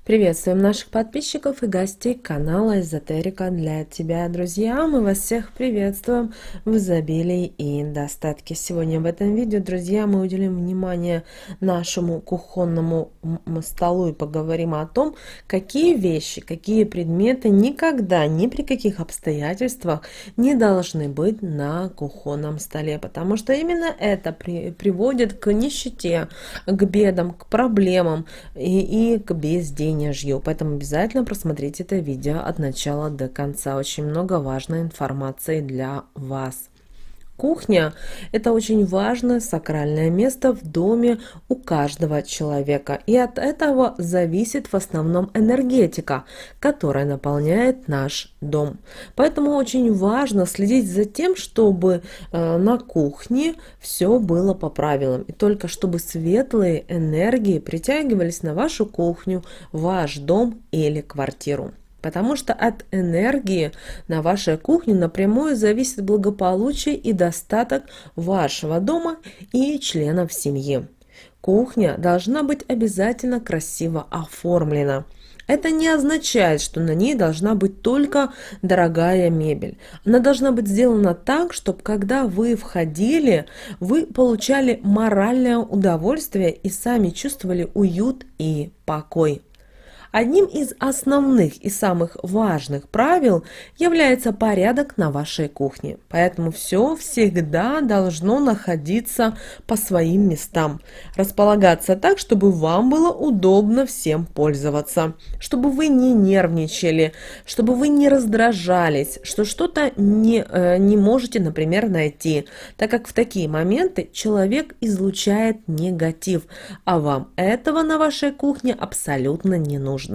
Приветствуем наших подписчиков и гостей канала Эзотерика для тебя, друзья. Мы вас всех приветствуем в изобилии и достатке. Сегодня в этом видео, друзья, мы уделим внимание нашему кухонному столу и поговорим о том, какие вещи, какие предметы никогда, ни при каких обстоятельствах не должны быть на кухонном столе, потому что именно это приводит к нищете, к бедам, к проблемам и к безденежью. Поэтому обязательно просмотрите это видео от начала до конца. Очень много важной информации для вас. Кухня – это очень важное сакральное место в доме у каждого человека. И от этого зависит в основном энергетика, которая наполняет наш дом. Поэтому очень важно следить за тем, чтобы на кухне все было по правилам. И только чтобы светлые энергии притягивались на вашу кухню, ваш дом или квартиру. Потому что от энергии на вашей кухне напрямую зависит благополучие и достаток вашего дома и членов семьи. Кухня должна быть обязательно красиво оформлена. Это не означает, что на ней должна быть только дорогая мебель. Она должна быть сделана так, чтобы когда вы входили, вы получали моральное удовольствие и сами чувствовали уют и покой. Одним из основных и самых важных правил является порядок на вашей кухне. Поэтому все всегда должно находиться по своим местам, располагаться так, чтобы вам было удобно всем пользоваться, чтобы вы не нервничали, чтобы вы не раздражались, что что-то не можете, например, найти, так как в такие моменты человек излучает негатив, а вам этого на вашей кухне абсолютно не нужно.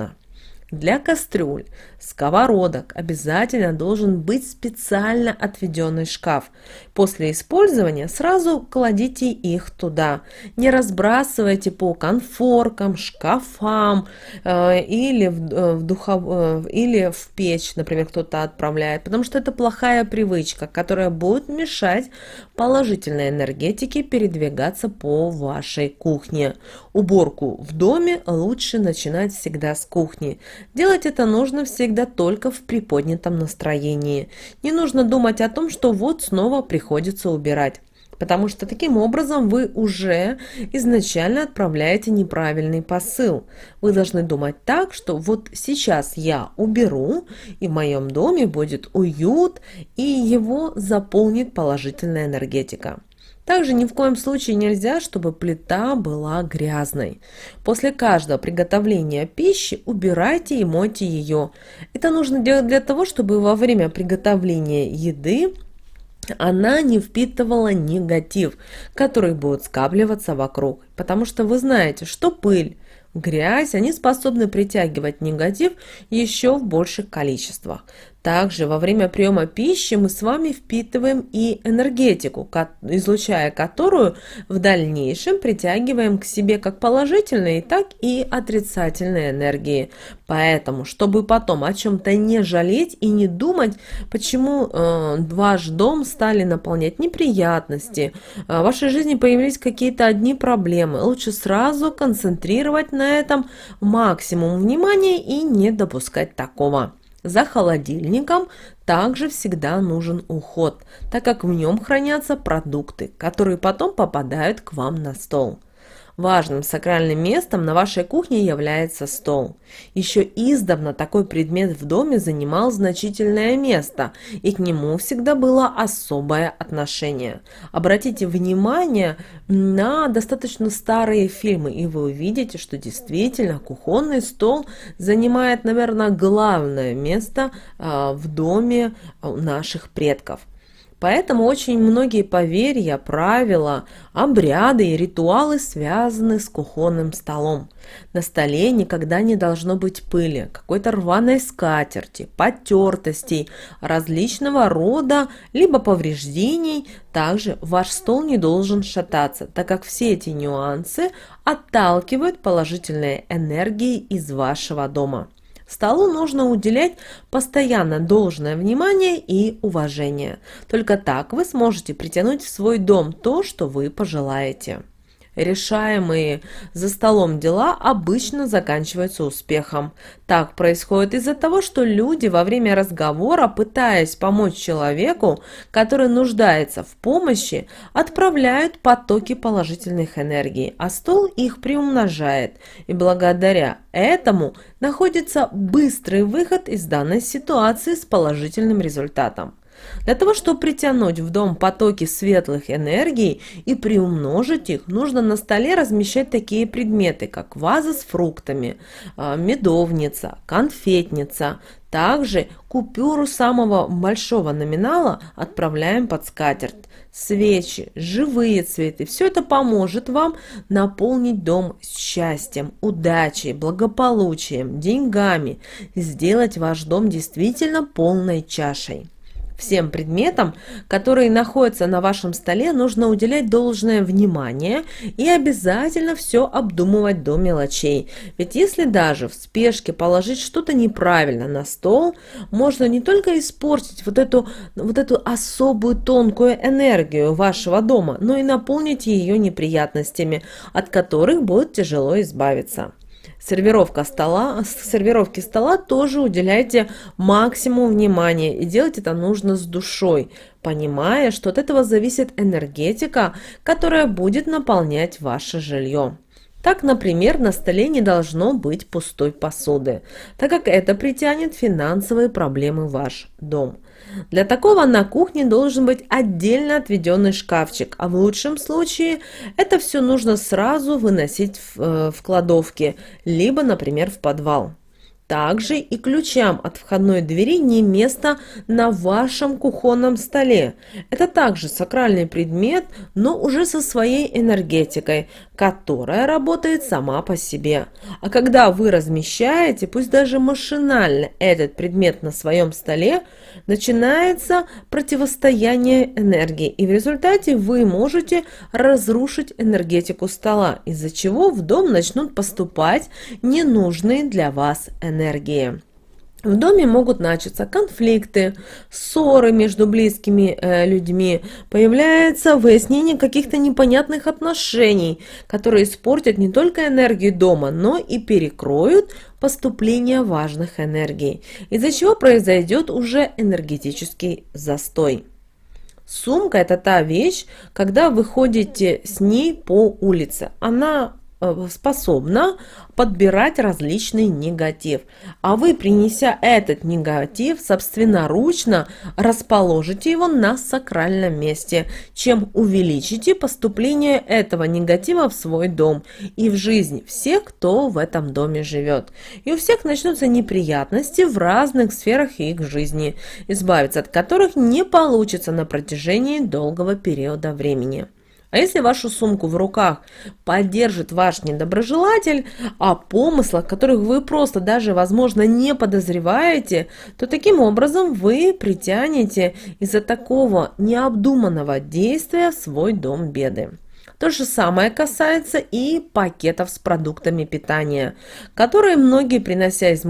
Для кастрюль, сковородок обязательно должен быть специально отведенный шкаф. После использования сразу кладите их туда. Не разбрасывайте по конфоркам, шкафам или в печь, например, кто-то отправляет, потому что это плохая привычка, которая будет мешать положительной энергетике передвигаться по вашей кухне. Уборку в доме лучше начинать всегда с кухни. Делать это нужно всегда только в приподнятом настроении. Не нужно думать о том, что вот снова приходится убирать. Потому что таким образом вы уже изначально отправляете неправильный посыл. Вы должны думать так, что вот сейчас я уберу, и в моем доме будет уют, и его заполнит положительная энергетика. Также ни в коем случае нельзя, чтобы плита была грязной. После каждого приготовления пищи убирайте и мойте ее. Это нужно делать для того, чтобы во время приготовления еды она не впитывала негатив, который будет скапливаться вокруг. Потому что вы знаете, что пыль, грязь, они способны притягивать негатив еще в больших количествах. Также во время приема пищи мы с вами впитываем и энергетику, излучая которую в дальнейшем притягиваем к себе как положительные, так и отрицательные энергии. Поэтому, чтобы потом о чем-то не жалеть и не думать, почему ваш дом стали наполнять неприятности, в вашей жизни появились какие-то одни проблемы, лучше сразу концентрировать на этом максимум внимания и не допускать такого. За холодильником также всегда нужен уход, так как в нем хранятся продукты, которые потом попадают к вам на стол. Важным сакральным местом на вашей кухне является стол. Еще издавна такой предмет в доме занимал значительное место, и к нему всегда было особое отношение. Обратите внимание на достаточно старые фильмы, и вы увидите, что действительно кухонный стол занимает, наверное, главное место в доме наших предков. Поэтому очень многие поверья, правила, обряды и ритуалы связаны с кухонным столом. На столе никогда не должно быть пыли, какой-то рваной скатерти, потертостей, различного рода, либо повреждений. Также ваш стол не должен шататься, так как все эти нюансы отталкивают положительные энергии из вашего дома. Столу нужно уделять постоянно должное внимание и уважение. Только так вы сможете притянуть в свой дом то, что вы пожелаете. решаемые за столом дела обычно заканчиваются успехом. Так происходит из-за того, что люди во время разговора, пытаясь помочь человеку, который нуждается в помощи, отправляют потоки положительных энергий, а стол их приумножает, и благодаря этому находится быстрый выход из данной ситуации с положительным результатом. Для того, чтобы притянуть в дом потоки светлых энергий и приумножить их, нужно на столе размещать такие предметы, как ваза с фруктами, медовница, конфетница. Также купюру самого большого номинала отправляем под скатерть. Свечи, живые цветы – все это поможет вам наполнить дом счастьем, удачей, благополучием, деньгами, сделать ваш дом действительно полной чашей. Всем предметам, которые находятся на вашем столе, нужно уделять должное внимание и обязательно все обдумывать до мелочей. Ведь если даже в спешке положить что-то неправильно на стол, можно не только испортить вот эту особую тонкую энергию вашего дома, но и наполнить ее неприятностями, от которых будет тяжело избавиться. Сервировке стола тоже уделяйте максимум внимания и делать это нужно с душой, понимая, что от этого зависит энергетика, которая будет наполнять ваше жилье. Так, например, на столе не должно быть пустой посуды, так как это притянет финансовые проблемы в ваш дом. Для такого на кухне должен быть отдельно отведенный шкафчик, а в лучшем случае это все нужно сразу выносить в кладовки, либо, например, в подвал. Также и ключам от входной двери не место на вашем кухонном столе. Это также сакральный предмет, но уже со своей энергетикой, которая работает сама по себе. А когда вы размещаете, пусть даже машинально, этот предмет на своем столе, начинается противостояние энергии, и в результате вы можете разрушить энергетику стола, из-за чего в дом начнут поступать ненужные для вас энергии. В доме могут начаться конфликты, ссоры между близкими людьми, появляется выяснение каких-то непонятных отношений, которые испортят не только энергию дома, но и перекроют поступление важных энергий, из-за чего произойдет уже энергетический застой. Сумка – это та вещь, когда вы ходите с ней по улице. Она способна подбирать различный негатив. А вы, принеся этот негатив, собственноручно расположите его на сакральном месте, чем увеличите поступление этого негатива в свой дом и в жизнь всех, кто в этом доме живет. И у всех начнутся неприятности в разных сферах их жизни, избавиться от которых не получится на протяжении долгого периода времени. А если вашу сумку в руках поддержит ваш недоброжелатель, о помыслах, которых вы просто даже, возможно, не подозреваете, то таким образом вы притянете из-за такого необдуманного действия в свой дом беды. То же самое касается и пакетов с продуктами питания, которые многие, принося из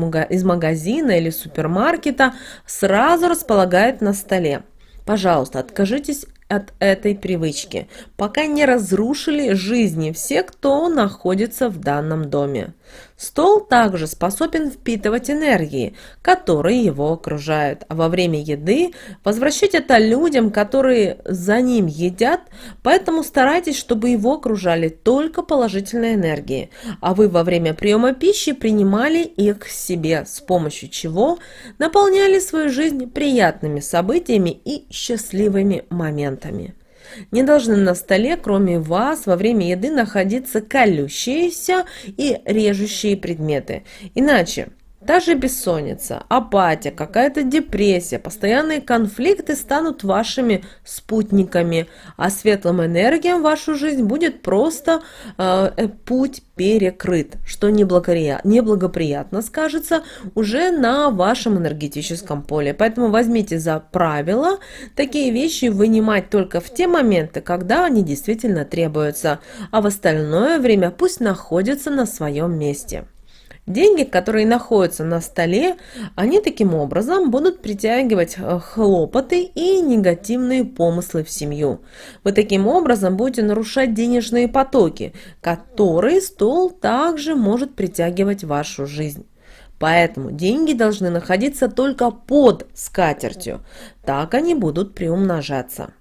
магазина или супермаркета, сразу располагают на столе. Пожалуйста, откажитесь от этой привычки, пока не разрушили жизни всех, кто находится в данном доме. Стол также способен впитывать энергии, которые его окружают, а во время еды возвращать это людям, которые за ним едят, поэтому старайтесь, чтобы его окружали только положительные энергии, а вы во время приема пищи принимали их к себе, с помощью чего наполняли свою жизнь приятными событиями и счастливыми моментами. Не должны на столе, кроме вас, во время еды находиться колющиеся и режущие предметы. Иначе даже бессонница, апатия, какая-то депрессия, постоянные конфликты станут вашими спутниками, а светлым энергиям в вашу жизнь будет просто путь перекрыт, что неблагоприятно скажется уже на вашем энергетическом поле. Поэтому возьмите за правило такие вещи вынимать только в те моменты, когда они действительно требуются, а в остальное время пусть находятся на своем месте. Деньги, которые находятся на столе, они таким образом будут притягивать хлопоты и негативные помыслы в семью. Вы таким образом будете нарушать денежные потоки, которые стол также может притягивать в вашу жизнь. Поэтому деньги должны находиться только под скатертью, так они будут приумножаться.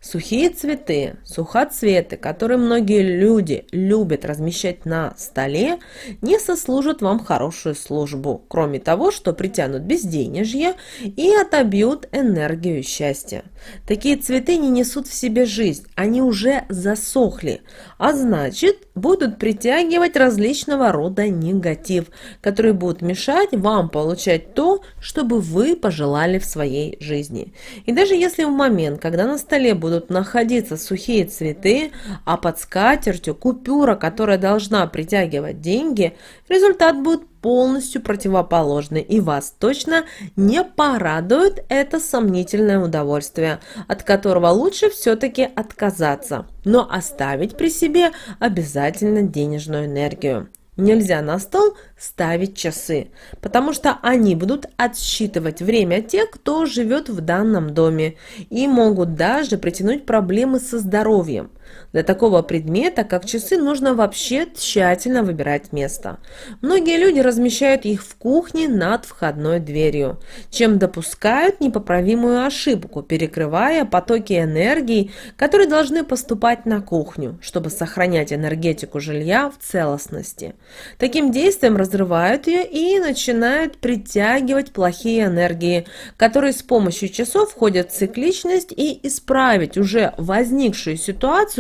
Сухие цветы, сухоцветы, которые многие люди любят размещать на столе, не сослужат вам хорошую службу, кроме того, что притянут безденежье и отобьют энергию счастья. Такие цветы не несут в себе жизнь, они уже засохли, а значит, будут притягивать различного рода негатив, который будет мешать вам получать то, что бы вы пожелали в своей жизни. И даже если в момент, когда на столе будут находиться сухие цветы, а под скатертью купюра, которая должна притягивать деньги, результат будет полностью противоположный, и вас точно не порадует это сомнительное удовольствие, от которого лучше все-таки отказаться, но оставить при себе обязательно денежную энергию. Нельзя на стол ставить часы, потому что они будут отсчитывать время тех, кто живет в данном доме, и могут даже притянуть проблемы со здоровьем. Для такого предмета, как часы, нужно вообще тщательно выбирать место. Многие люди размещают их в кухне над входной дверью, чем допускают непоправимую ошибку, перекрывая потоки энергии, которые должны поступать на кухню, чтобы сохранять энергетику жилья в целостности. Таким действием разрывают ее и начинают притягивать плохие энергии, которые с помощью часов входят в цикличность, и исправить уже возникшую ситуацию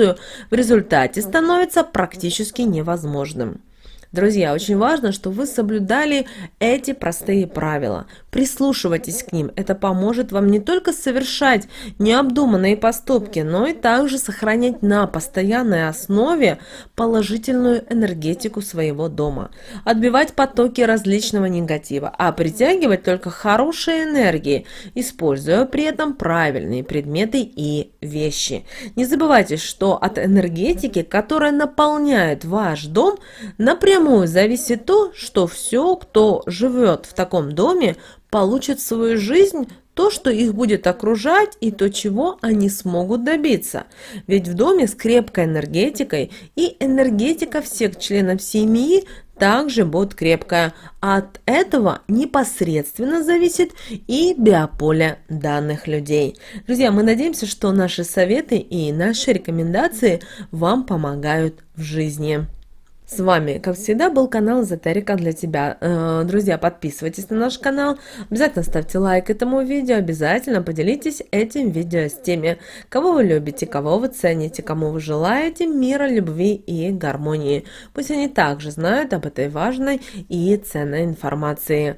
в результате становится практически невозможным. Друзья, очень важно, чтобы вы соблюдали эти простые правила. Прислушивайтесь к ним. Это поможет вам не только совершать необдуманные поступки, но и также сохранять на постоянной основе положительную энергетику своего дома. Отбивать потоки различного негатива, а притягивать только хорошие энергии, используя при этом правильные предметы и вещи. Не забывайте, что от энергетики, которая наполняет ваш дом, напрямую зависит то, что все, кто живет в таком доме, получат в свою жизнь то, что их будет окружать, и то, чего они смогут добиться. Ведь в доме с крепкой энергетикой и энергетика всех членов семьи также будет крепкая. От этого непосредственно зависит и биополе данных людей. Друзья, мы надеемся, что наши советы и наши рекомендации вам помогают в жизни. С вами, как всегда, был канал Эзотерика для тебя. Друзья, подписывайтесь на наш канал, обязательно ставьте лайк этому видео, обязательно поделитесь этим видео с теми, кого вы любите, кого вы цените, кому вы желаете мира, любви и гармонии. Пусть они также знают об этой важной и ценной информации.